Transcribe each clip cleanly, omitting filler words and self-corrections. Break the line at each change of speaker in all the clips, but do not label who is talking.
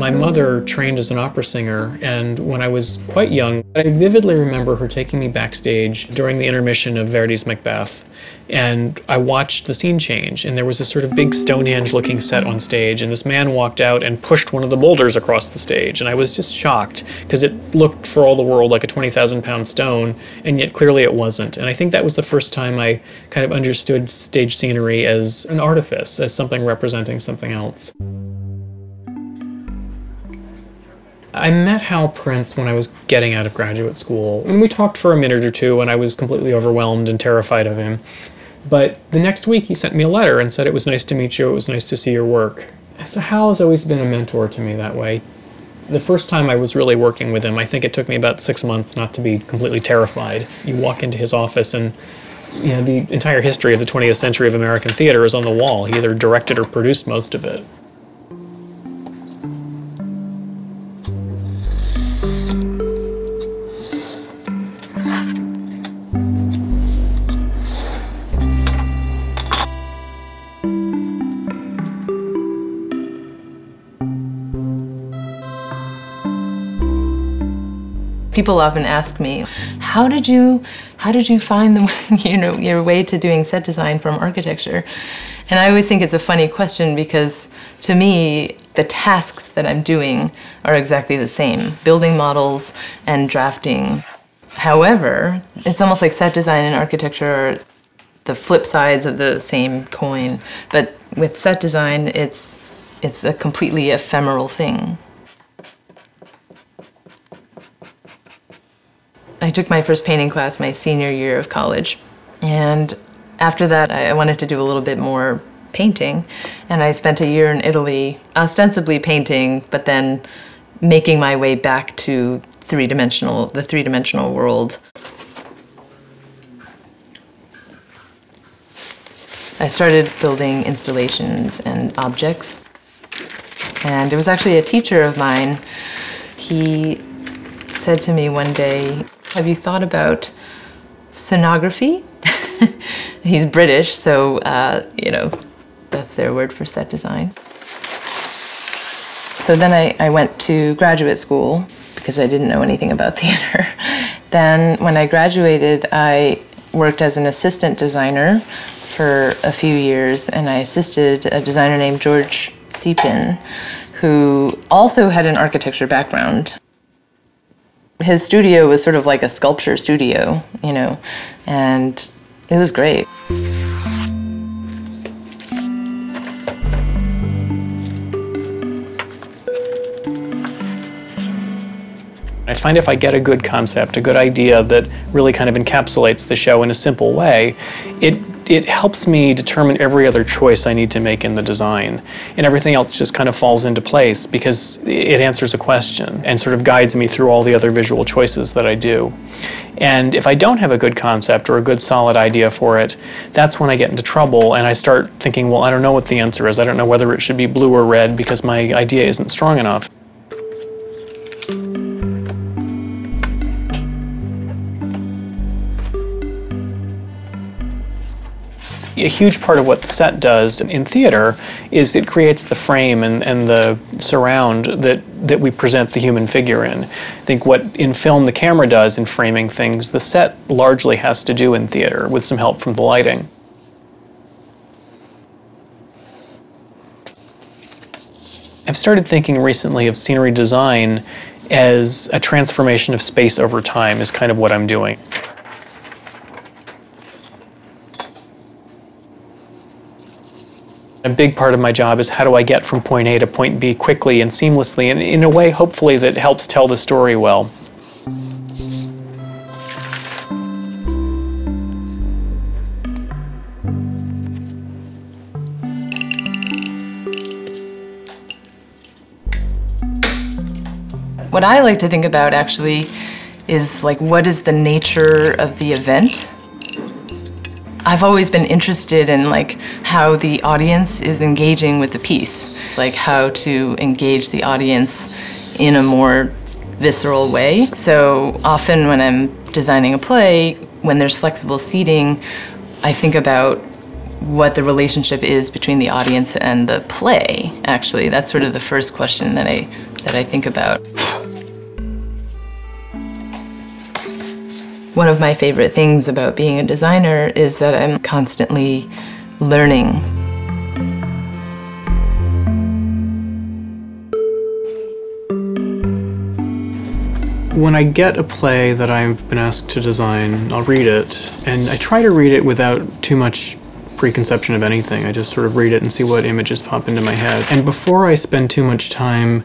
My mother trained as an opera singer, and when I was quite young, I vividly remember her taking me backstage during the intermission of Verdi's Macbeth, and I watched the scene change, and there was this sort of big Stonehenge-looking set on stage, and this man walked out and pushed one of the boulders across the stage, and I was just shocked, because it looked for all the world like a 20,000-pound stone, and yet clearly it wasn't. And I think that was the first time I kind of understood stage scenery as an artifice, as something representing something else. I met Hal Prince when I was getting out of graduate school, and we talked for a minute or two, and I was completely overwhelmed and terrified of him. But the next week he sent me a letter and said, "It was nice to meet you, it was nice to see your work." So Hal has always been a mentor to me that way. The first time I was really working with him, I think it took me about 6 months not to be completely terrified. You walk into his office and the entire history of the 20th century of American theater is on the wall. He either directed or produced most of it.
People often ask me, how did you find your way to doing set design from architecture? And I always think it's a funny question because to me, the tasks that I'm doing are exactly the same, building models and drafting. However, it's almost like set design and architecture are the flip sides of the same coin. But with set design, it's a completely ephemeral thing. I took my first painting class my senior year of college, and after that I wanted to do a little bit more painting, and I spent a year in Italy ostensibly painting, but then making my way back to the three-dimensional world. I started building installations and objects, and it was actually a teacher of mine. He said to me one day, "Have you thought about scenography?" He's British, so, that's their word for set design. So then I went to graduate school because I didn't know anything about theater. Then when I graduated, I worked as an assistant designer for a few years, and I assisted a designer named George Seepin, who also had an architecture background. His studio was sort of like a sculpture studio, and it was great.
I find if I get a good concept, a good idea that really kind of encapsulates the show in a simple way, it helps me determine every other choice I need to make in the design. And everything else just kind of falls into place because it answers a question and sort of guides me through all the other visual choices that I do. And if I don't have a good concept or a good solid idea for it, that's when I get into trouble and I start thinking, well, I don't know what the answer is. I don't know whether it should be blue or red because my idea isn't strong enough. A huge part of what the set does in theater is it creates the frame and the surround that we present the human figure in. I think what in film the camera does in framing things, the set largely has to do in theater with some help from the lighting. I've started thinking recently of scenery design as a transformation of space over time is kind of what I'm doing. A big part of my job is how do I get from point A to point B quickly and seamlessly, and in a way, hopefully, that helps tell the story well.
What I like to think about, actually, is like, what is the nature of the event? I've always been interested in how the audience is engaging with the piece, like how to engage the audience in a more visceral way. So often when I'm designing a play, when there's flexible seating, I think about what the relationship is between the audience and the play, actually. That's sort of the first question that that I think about. One of my favorite things about being a designer is that I'm constantly learning.
When I get a play that I've been asked to design, I'll read it, and I try to read it without too much preconception of anything. I just sort of read it and see what images pop into my head. And before I spend too much time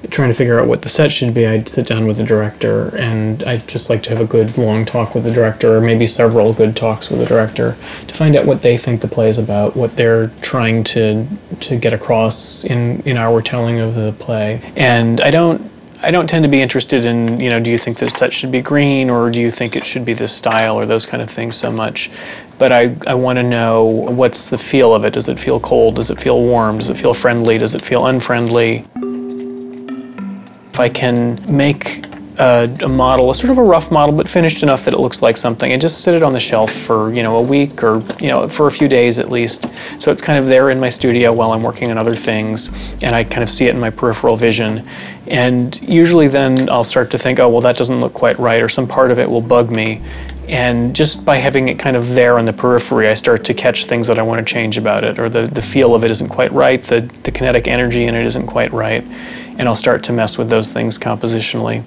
trying to figure out what the set should be, I'd sit down with the director, and I'd just like to have a good long talk with the director, or maybe several good talks with the director, to find out what they think the play is about, what they're trying to get across in our telling of the play. And I don't tend to be interested in, you know, do you think this set should be green, or do you think it should be this style, or those kind of things so much. But I want to know, what's the feel of it? Does it feel cold? Does it feel warm? Does it feel friendly? Does it feel unfriendly? If I can make a model, a sort of a rough model, but finished enough that it looks like something, and just sit it on the shelf for, you know, a week, or, you know, for a few days at least. So it's kind of there in my studio while I'm working on other things, and I kind of see it in my peripheral vision. And usually then I'll start to think, oh, well, that doesn't look quite right, or some part of it will bug me. And just by having it kind of there on the periphery, I start to catch things that I want to change about it, or the feel of it isn't quite right, the kinetic energy in it isn't quite right, and I'll start to mess with those things compositionally.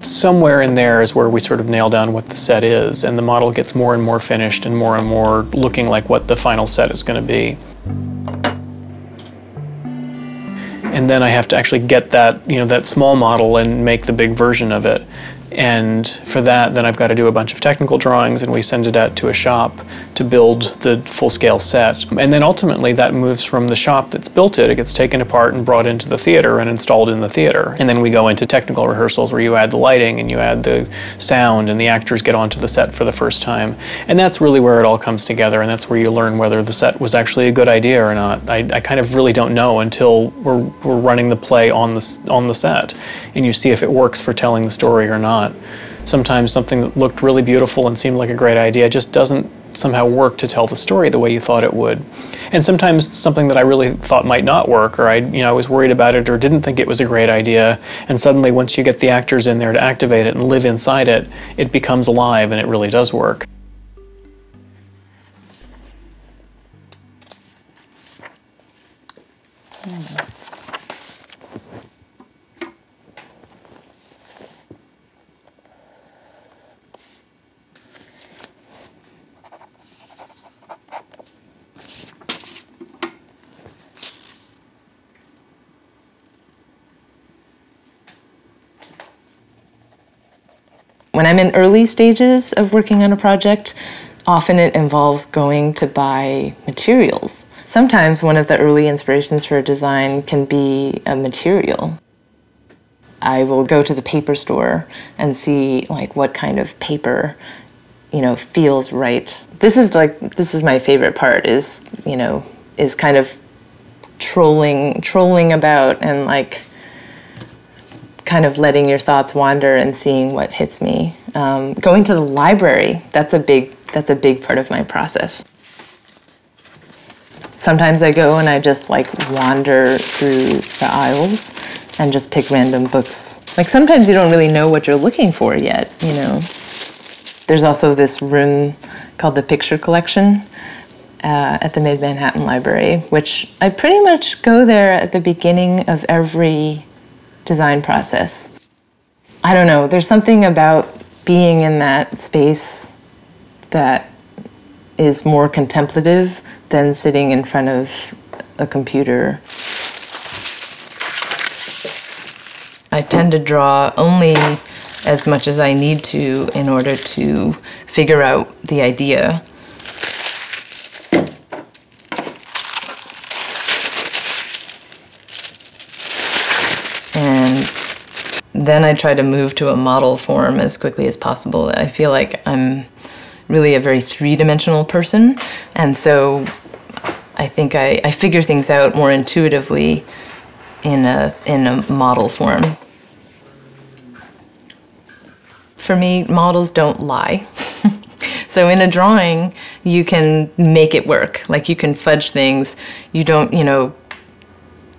Somewhere in there is where we sort of nail down what the set is, and the model gets more and more finished and more looking like what the final set is going to be. And then I have to actually get that, you know, that small model and make the big version of it. And for that, then I've got to do a bunch of technical drawings, and we send it out to a shop to build the full-scale set. And then ultimately that moves from the shop that's built it gets taken apart and brought into the theater and installed in the theater. And then we go into technical rehearsals where you add the lighting and you add the sound, and the actors get onto the set for the first time. And that's really where it all comes together, and that's where you learn whether the set was actually a good idea or not. I kind of really don't know until we're running the play on the set, and you see if it works for telling the story or not. Sometimes something that looked really beautiful and seemed like a great idea just doesn't somehow work to tell the story the way you thought it would. And sometimes something that I really thought might not work, or I was worried about it or didn't think it was a great idea, and suddenly once you get the actors in there to activate it and live inside it, it becomes alive and it really does work.
When I'm in early stages of working on a project, often it involves going to buy materials. Sometimes one of the early inspirations for a design can be a material. I will go to the paper store and see like what kind of paper, you know, feels right. This is my favorite part, is kind of trolling about and like kind of letting your thoughts wander and seeing what hits me. Going to the library, that's a big part of my process. Sometimes I go and I just like wander through the aisles and just pick random books. Like sometimes you don't really know what you're looking for yet, you know. There's also this room called the Picture Collection at the Mid-Manhattan Library, which I pretty much go there at the beginning of every design process. I don't know, there's something about being in that space that is more contemplative than sitting in front of a computer. I tend to draw only as much as I need to in order to figure out the idea. Then I try to move to a model form as quickly as possible. I feel like I'm really a very three-dimensional person, and so I think I figure things out more intuitively in a model form. For me, models don't lie. So in a drawing, you can make it work. Like you can fudge things. You don't, you know,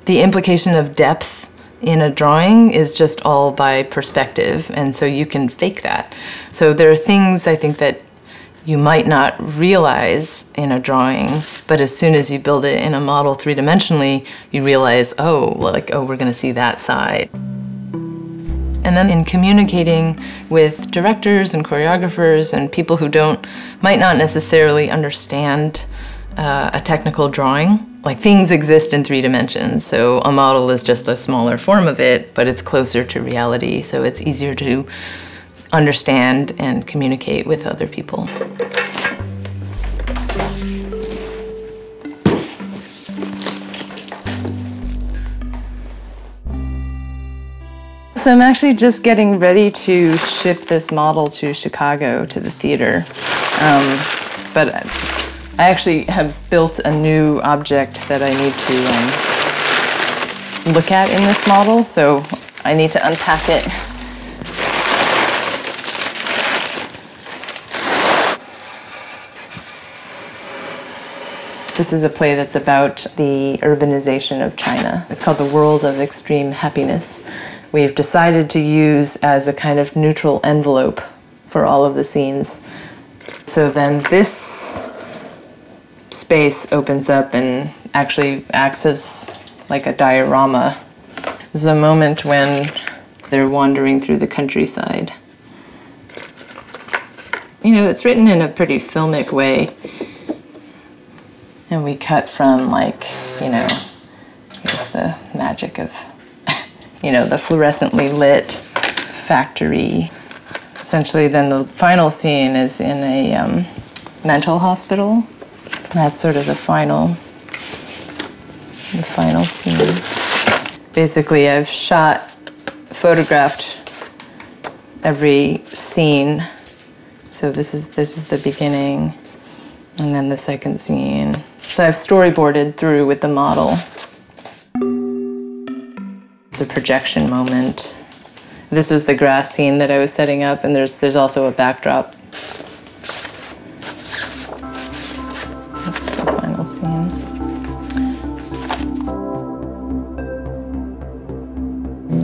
the implication of depth in a drawing is just all by perspective, and so you can fake that. So there are things I think that you might not realize in a drawing, but as soon as you build it in a model three-dimensionally, you realize, oh, like, oh, we're gonna see that side. And then in communicating with directors and choreographers and people who might not necessarily understand a technical drawing, like things exist in 3 dimensions, so a model is just a smaller form of it, but it's closer to reality, so it's easier to understand and communicate with other people. So I'm actually just getting ready to ship this model to Chicago to the theater, but I actually have built a new object that I need to look at in this model, so I need to unpack it. This is a play that's about the urbanization of China. It's called The World of Extreme Happiness. We've decided to use as a kind of neutral envelope for all of the scenes. So then this space opens up and actually acts as like a diorama. This is a moment when they're wandering through the countryside. You know, it's written in a pretty filmic way. And we cut from, like, you know, here's the magic of, you know, the fluorescently lit factory. Essentially, then the final scene is in a mental hospital. That's sort of the final scene. Basically, I've photographed every scene. So this is the beginning, and then the second scene. So I've storyboarded through with the model. It's a projection moment. This was the grass scene that I was setting up, and there's also a backdrop. That's the final scene.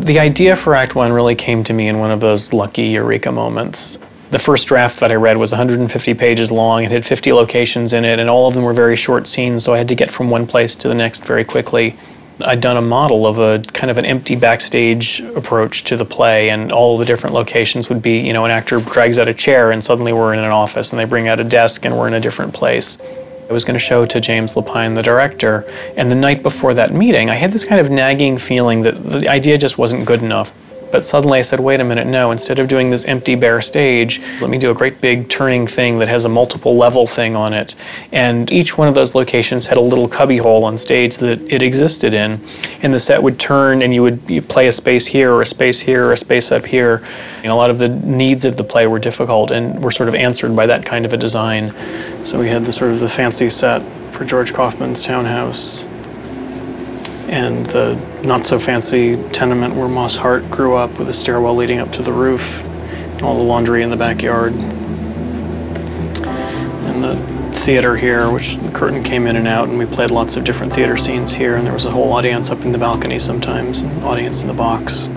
The idea for Act 1 really came to me in one of those lucky eureka moments. The first draft that I read was 150 pages long. It had 50 locations in it, and all of them were very short scenes, so I had to get from one place to the next very quickly. I'd done a model of a kind of an empty backstage approach to the play, and all the different locations would be, you know, an actor drags out a chair and suddenly we're in an office, and they bring out a desk and we're in a different place. I was going to show to James Lapine, the director, and the night before that meeting, I had this kind of nagging feeling that the idea just wasn't good enough. But suddenly I said, wait a minute, no, instead of doing this empty bare stage, let me do a great big turning thing that has a multiple level thing on it. And each one of those locations had a little cubby hole on stage that it existed in. And the set would turn and you play a space here or a space here or a space up here. And a lot of the needs of the play were difficult and were sort of answered by that kind of a design. So we had the sort of the fancy set for George Kaufman's townhouse, and the not-so-fancy tenement where Moss Hart grew up with a stairwell leading up to the roof, and all the laundry in the backyard. And the theater here, which the curtain came in and out, and we played lots of different theater scenes here, and there was a whole audience up in the balcony sometimes, and an audience in the box.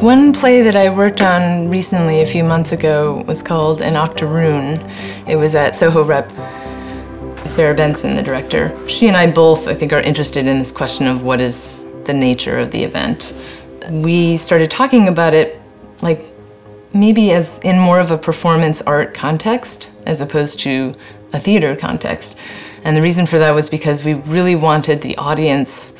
One play that I worked on recently, a few months ago, was called An OCTOROON. It was at SOHO Rep. Sarah Benson, the director, she and I both, I think, are interested in this question of what is the nature of the event. We started talking about it, like, maybe as in more of a performance art context, as opposed to a theater context. And the reason for that was because we really wanted the audience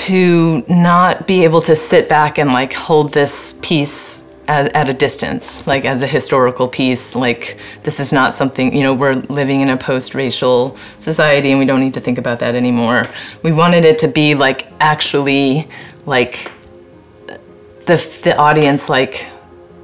to not be able to sit back and like hold this piece at a distance, like as a historical piece. Like, this is not something, you know, we're living in a post-racial society and we don't need to think about that anymore. We wanted it to be like actually like the audience like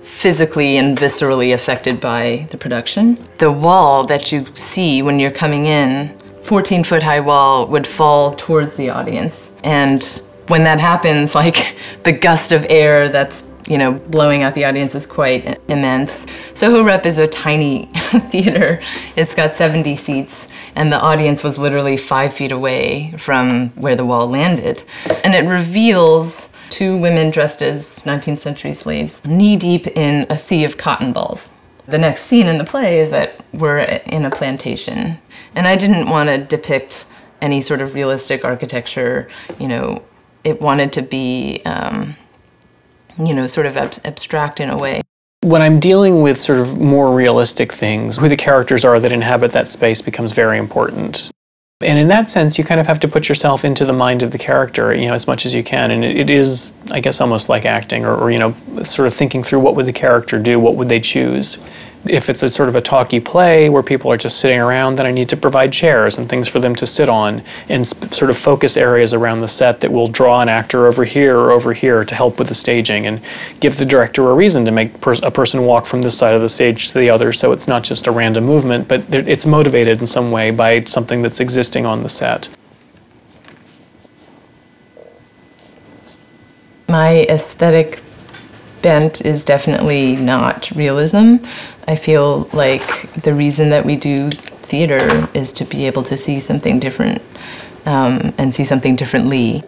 physically and viscerally affected by the production. The wall that you see when you're coming in, 14-foot high wall, would fall towards the audience. And when that happens, like the gust of air that's, you know, blowing out the audience is quite immense. SOHO Rep is a tiny theater. It's got 70 seats, and the audience was literally 5 feet away from where the wall landed. And it reveals 2 women dressed as 19th century slaves, knee-deep in a sea of cotton balls. The next scene in the play is that we're in a plantation, and I didn't want to depict any sort of realistic architecture. You know, it wanted to be, you know, sort of abstract in a way.
When I'm dealing with sort of more realistic things, who the characters are that inhabit that space becomes very important. And in that sense, you kind of have to put yourself into the mind of the character, you know, as much as you can. And it is, I guess, almost like acting, or, you know, sort of thinking through what would the character do, what would they choose. If it's a sort of a talky play where people are just sitting around, then I need to provide chairs and things for them to sit on, and sort of focus areas around the set that will draw an actor over here or over here to help with the staging, and give the director a reason to make a person walk from this side of the stage to the other, so it's not just a random movement, but it's motivated in some way by something that's existing on the set.
My aesthetic bent is definitely not realism. I feel like the reason that we do theater is to be able to see something different, and see something differently.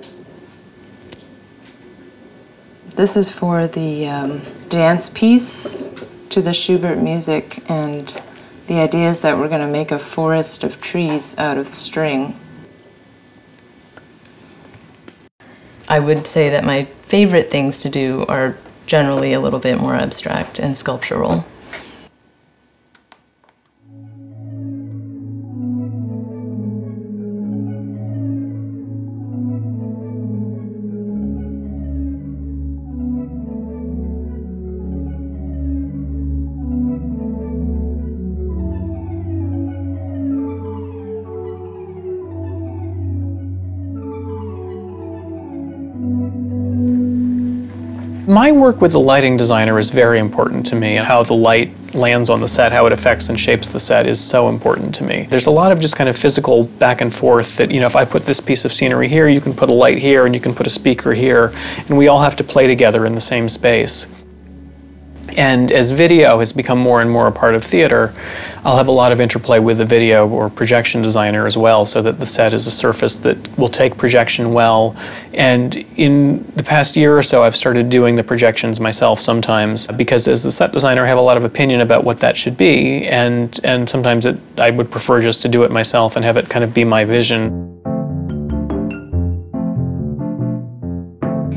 This is for the dance piece to the Schubert music, and the idea is that we're going to make a forest of trees out of string. I would say that my favorite things to do are generally a little bit more abstract and sculptural.
My work with the lighting designer is very important to me. How the light lands on the set, how it affects and shapes the set is so important to me. There's a lot of just kind of physical back and forth that, you know, if I put this piece of scenery here, you can put a light here and you can put a speaker here, and we all have to play together in the same space. And as video has become more and more a part of theater, I'll have a lot of interplay with the video or projection designer as well, so that the set is a surface that will take projection well. And in the past year or so, I've started doing the projections myself sometimes, because as the set designer, I have a lot of opinion about what that should be, and sometimes I would prefer just to do it myself and have it kind of be my vision.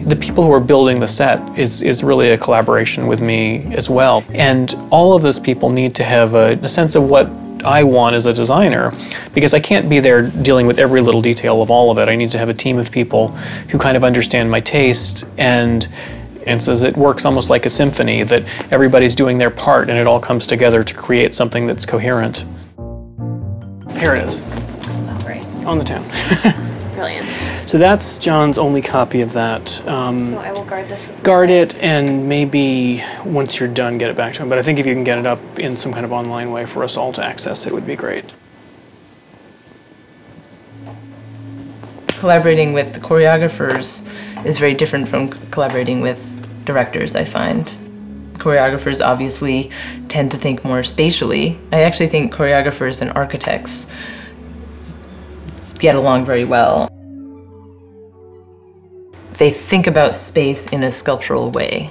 The people who are building the set is really a collaboration with me as well. And all of those people need to have a sense of what I want as a designer, because I can't be there dealing with every little detail of all of it. I need to have a team of people who kind of understand my taste, and so it works almost like a symphony, that everybody's doing their part and it all comes together to create something that's coherent. Here it is.
Oh, great.
On the town.
Brilliant.
So that's John's only copy of that.
So I will guard this.
Guard it, and maybe once you're done, get it back to him. But I think if you can get it up in some kind of online way for us all to access, it would be great.
Collaborating with the choreographers is very different from collaborating with directors, I find. Choreographers obviously tend to think more spatially. I actually think choreographers and architects get along very well. They think about space in a sculptural way.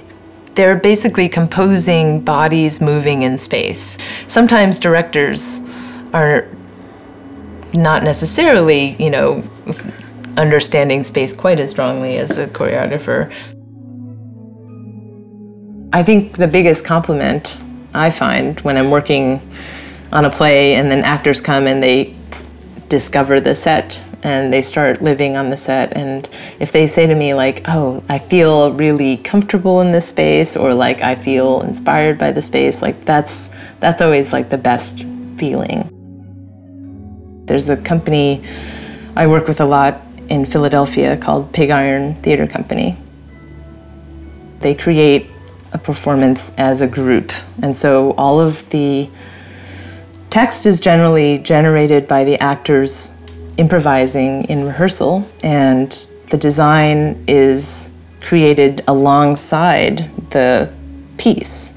They're basically composing bodies moving in space. Sometimes directors are not necessarily, you know, understanding space quite as strongly as a choreographer. I think the biggest compliment I find when I'm working on a play and then actors come and they discover the set and they start living on the set, and if they say to me like, oh, I feel really comfortable in this space, or like I feel inspired by the space, like that's always like the best feeling. There's a company I work with a lot in Philadelphia called Pig Iron Theater Company. They create a performance as a group, and so all of the text is generally generated by the actors improvising in rehearsal, and the design is created alongside the piece.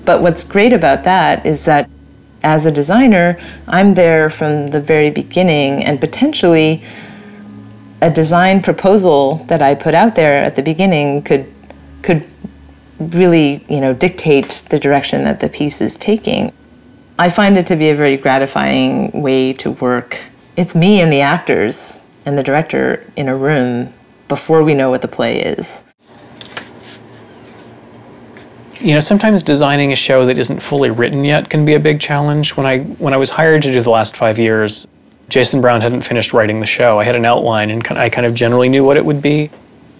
But what's great about that is that as a designer, I'm there from the very beginning, and potentially a design proposal that I put out there at the beginning could really, dictate the direction that the piece is taking. I find it to be a very gratifying way to work. It's me and the actors and the director in a room before we know what the play is.
Sometimes designing a show that isn't fully written yet can be a big challenge. When I was hired to do the last 5 years, Jason Brown hadn't finished writing the show. I had an outline, and I kind of generally knew what it would be.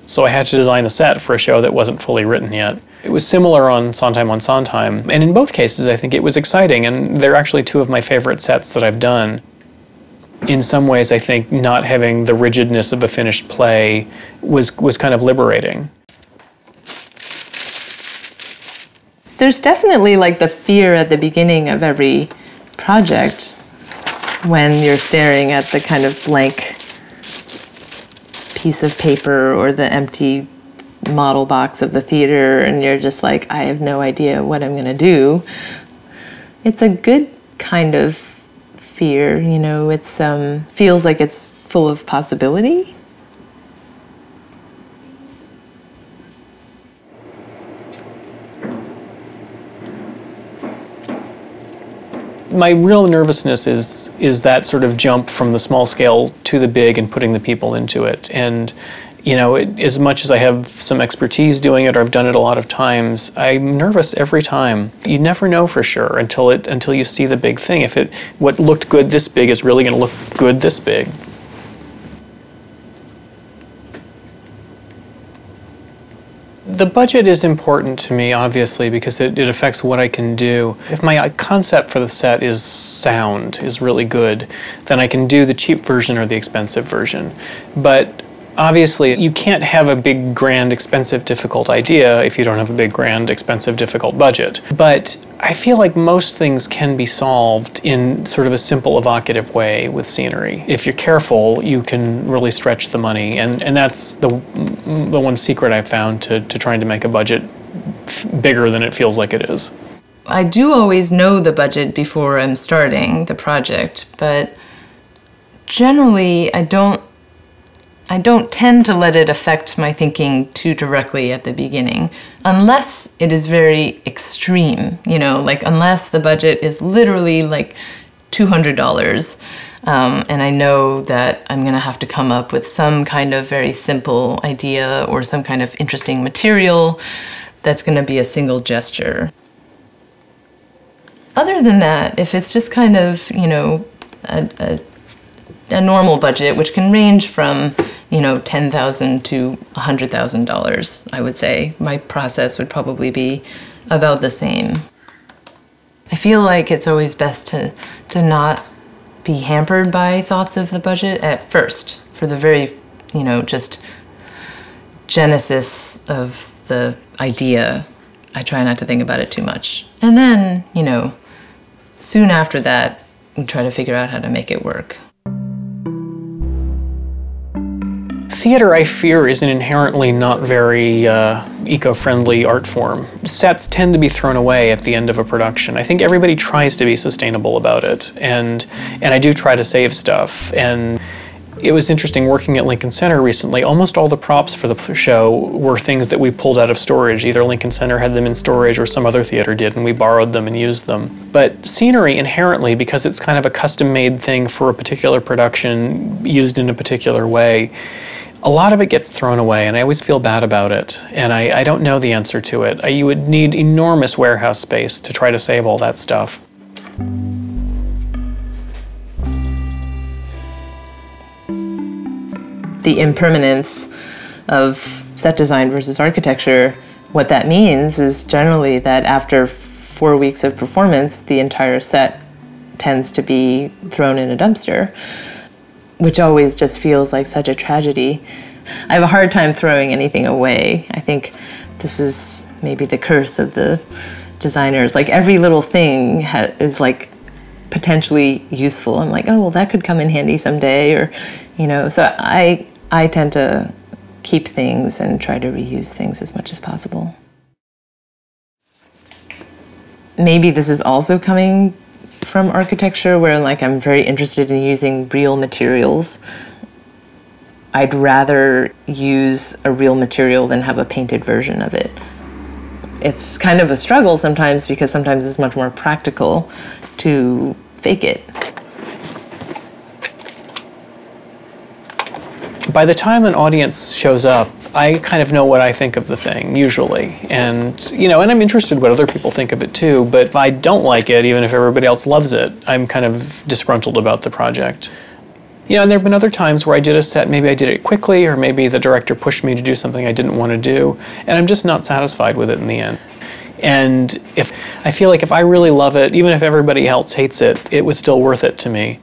So I had to design a set for a show that wasn't fully written yet. It was similar on Sondheim on Sondheim, and in both cases I think it was exciting, and they're actually two of my favorite sets that I've done. In some ways I think not having the rigidness of a finished play was kind of liberating.
There's definitely like the fear at the beginning of every project when you're staring at the kind of blank piece of paper or the empty model box of the theater, and you're just like, I have no idea what I'm gonna do. It's a good kind of fear, it's feels like it's full of possibility.
My real nervousness is that sort of jump from the small scale to the big and putting the people into it. And as much as I have some expertise doing it, or I've done it a lot of times, I'm nervous every time. You never know for sure until you see the big thing. If what looked good this big is really going to look good this big. The budget is important to me, obviously, because it affects what I can do. If my concept for the set is really good, then I can do the cheap version or the expensive version. But obviously, you can't have a big, grand, expensive, difficult idea if you don't have a big, grand, expensive, difficult budget. But I feel like most things can be solved in sort of a simple, evocative way with scenery. If you're careful, you can really stretch the money, and that's the one secret I've found to trying to make a budget bigger than it feels like it is.
I do always know the budget before I'm starting the project, but generally I don't tend to let it affect my thinking too directly at the beginning, unless it is very extreme, like unless the budget is literally like $200, and I know that I'm gonna have to come up with some kind of very simple idea or some kind of interesting material that's gonna be a single gesture. Other than that, if it's just kind of, a normal budget, which can range from $10,000 to $100,000, I would say. My process would probably be about the same. I feel like it's always best to not be hampered by thoughts of the budget at first, for the very, just genesis of the idea. I try not to think about it too much. And then, soon after that, we try to figure out how to make it work.
Theater, I fear, is an inherently not very eco-friendly art form. Sets tend to be thrown away at the end of a production. I think everybody tries to be sustainable about it, and I do try to save stuff. And it was interesting working at Lincoln Center recently. Almost all the props for the show were things that we pulled out of storage. Either Lincoln Center had them in storage or some other theater did, and we borrowed them and used them. But scenery inherently, because it's kind of a custom-made thing for a particular production used in a particular way, a lot of it gets thrown away, and I always feel bad about it, and I don't know the answer to it. You would need enormous warehouse space to try to save all that stuff.
the impermanence of set design versus architecture, what that means is generally that after 4 weeks of performance, the entire set tends to be thrown in a dumpster, which always just feels like such a tragedy. I have a hard time throwing anything away. I think this is maybe the curse of the designers. Like every little thing is like potentially useful. I'm like, oh, well, that could come in handy someday, or, you know. So I tend to keep things and try to reuse things as much as possible. Maybe this is also coming from architecture, where like I'm very interested in using real materials. I'd rather use a real material than have a painted version of it. It's kind of a struggle sometimes, because sometimes it's much more practical to fake it.
By the time an audience shows up, I kind of know what I think of the thing, usually. And, you know, and I'm interested what other people think of it too, but if I don't like it, even if everybody else loves it, I'm kind of disgruntled about the project. You know, and there have been other times where I did a set, maybe I did it quickly, or maybe the director pushed me to do something I didn't want to do, and I'm just not satisfied with it in the end. And I feel like if I really love it, even if everybody else hates it, it was still worth it to me.